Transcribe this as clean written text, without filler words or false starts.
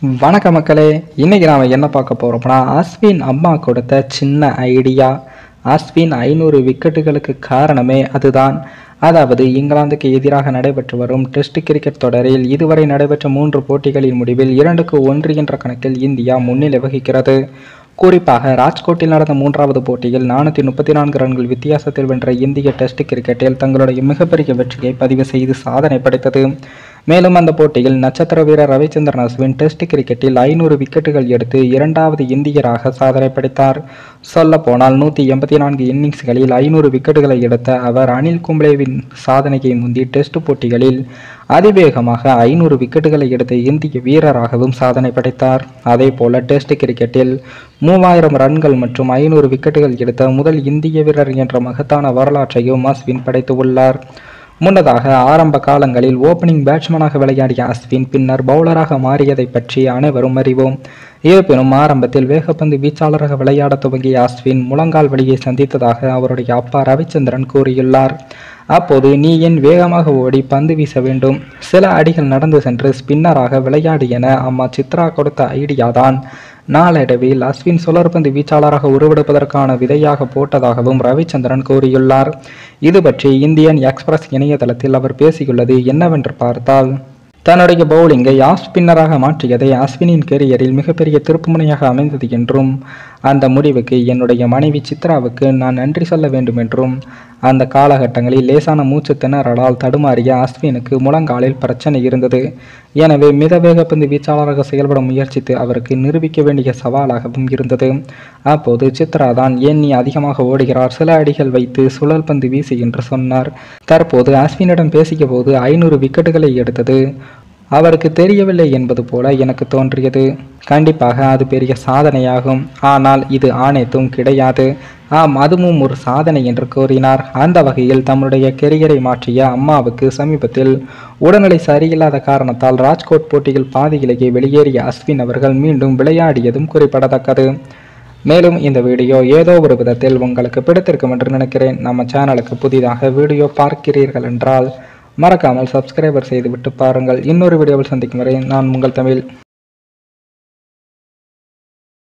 வணக்க மக்களே. இன்னைக்கு நாம என்ன பார்க்க போறோம்னா, அஸ்வின் அம்மா கொடுத்த சின்ன ஐடியா. அஸ்வின் 500 விக்கெட்டுகளுக்கு காரணமே அதுதான். அதாவது இங்கிலாந்துக்கு எதிராக நடைபெற்று வரும் டெஸ்ட் கிரிக்கெட் தொடரில் இதுவரை நடைபெற்ற 3 போட்டிகளின் முடிவில் 2-1 என்ற கணக்கில் இந்தியா முன்னிலை வகிக்கிறது. குறிப்பாக ராஜ்கோட்டில் நடந்த 3வது போட்டியில் 434 ரன்கள் வித்தியாசத்தில் வென்ற இந்திய டெஸ்ட் கிரிக்கெட்டில் தங்களுடைய மிகப்பெரிய வெற்றியை பதிவு செய்து சாதனை படைத்தது. மேலும் அந்த போட்டியில் நட்சத்திர வீரர் ரவிச்சந்திரன் அஸ்வின் டெஸ்ட் கிரிக்கெட்டில் 500 விக்கெட்டுகள் எடுத்து 2வது இந்தியராக சாதனை படைத்தார். சொல்ல போனால் 184 இன்னிங்ஸ்களில் 500 விக்கெட்டுகளை எடுத்த அவர் அனில் கும்ப்ளேவின் சாதனையை முந்தி டெஸ்ட் போட்டிகளில் அதிவேகமாக 500 விக்கெட்டுகளை எடுத்த இந்திய வீரராகவும் சாதனை படைத்தார். அதே போல டெஸ்ட் கிரிக்கெட்டில் 3000 ரன்கள் மற்றும் 500 விக்கெட்டுகள் எடுத்த முதல் இந்திய வீரர் என்ற மகத்தான வரலாற்றையும் அஸ்வின் படைத்து உள்ளார். முன்னதாக ஆரம்ப காலங்களில் ஓப்பனிங் பேட்ஸ்மேனாக விளையாடிய அஸ்வின் பின்னர் பவுலராக மாறியதை பற்றி அனைவரும் அறிவோம். இருப்பினும் ஆரம்பத்தில் வேகப்பந்து வீச்சாளராக விளையாட துவங்கிய அஸ்வின் முழங்கால் வலியை சந்தித்ததாக அவருடைய அப்பா ரவிச்சந்திரன் கூறியுள்ளார். அப்போது நீ ஏன் வேகமாக ஓடி பந்து வீச வேண்டும், சில அடிகள் நடந்து சென்று ஸ்பின்னராக விளையாடு என அம்மா சித்ரா கொடுத்த ஐடியாதான் நாளடைவில் அஸ்வின் சுழற்பந்து வீச்சாளராக உருவெடுப்பதற்கான விதையாக போட்டதாகவும் ரவிச்சந்திரன் கூறியுள்ளார். இது பற்றி இந்தியன் எக்ஸ்பிரஸ் இணையதளத்தில் அவர் பேசியுள்ளது என்னவென்று பார்த்தால், தன்னுடைய பவுலிங்கை ஆஃப் ஸ்பின்னராக மாற்றியதை அஸ்வினின் கெரியரில் மிகப்பெரிய திருப்புமுனையாக அமைந்தது என்றும், அந்த முடிவுக்கு என்னுடைய மனைவி சித்ராவுக்கு நான் நன்றி சொல்ல வேண்டும் என்றும், அந்த காலகட்டங்களில் லேசான மூச்சு திணறலால் தடுமாறிய அஸ்வினுக்கு முழங்காலில் பிரச்சனை இருந்தது. எனவே மித வேகப்பந்து வீச்சாளராக செயல்பட முயற்சித்து அவருக்கு நிரூபிக்க வேண்டிய சவாலாகவும் இருந்தது. அப்போது சித்ரா தான் ஏன் நீ அதிகமாக ஓடுகிறார், சில அடிகள் வைத்து சுழல் பந்து வீசு என்று சொன்னார். தற்போது அஸ்வினிடம் பேசிய போது 500 விக்கெட்டுகளை எடுத்தது அவருக்கு தெரியவில்லை என்பது போல எனக்கு தோன்றியது. கண்டிப்பாக அது பெரிய சாதனையாகும், ஆனால் இது அனைத்தும் கிடையாது. ஆம், அதுவும் ஒரு சாதனை என்று கூறினார். அந்த வகையில் தம்முடைய கெரியரை மாற்றிய அம்மாவுக்கு சமீபத்தில் உடல்நிலை சரியில்லாத காரணத்தால் ராஜ்கோட் போட்டியில் பாதியிலேயே வெளியேறிய அஸ்வின் அவர்கள் மீண்டும் விளையாடியதும் குறிப்பிடத்தக்கது. மேலும் இந்த வீடியோ ஏதோ ஒரு விதத்தில் உங்களுக்கு பிடித்திருக்கும் என்று நினைக்கிறேன். நம்ம சேனலுக்கு புதிதாக வீடியோ பார்க்கிறீர்கள் என்றால் மறக்காமல் சப்ஸ்கிரைபர் செய்துவிட்டு பாருங்கள். இன்னொரு வீடியோவில் சந்திக்கும் வரை நான் உங்கள் தமிழ்.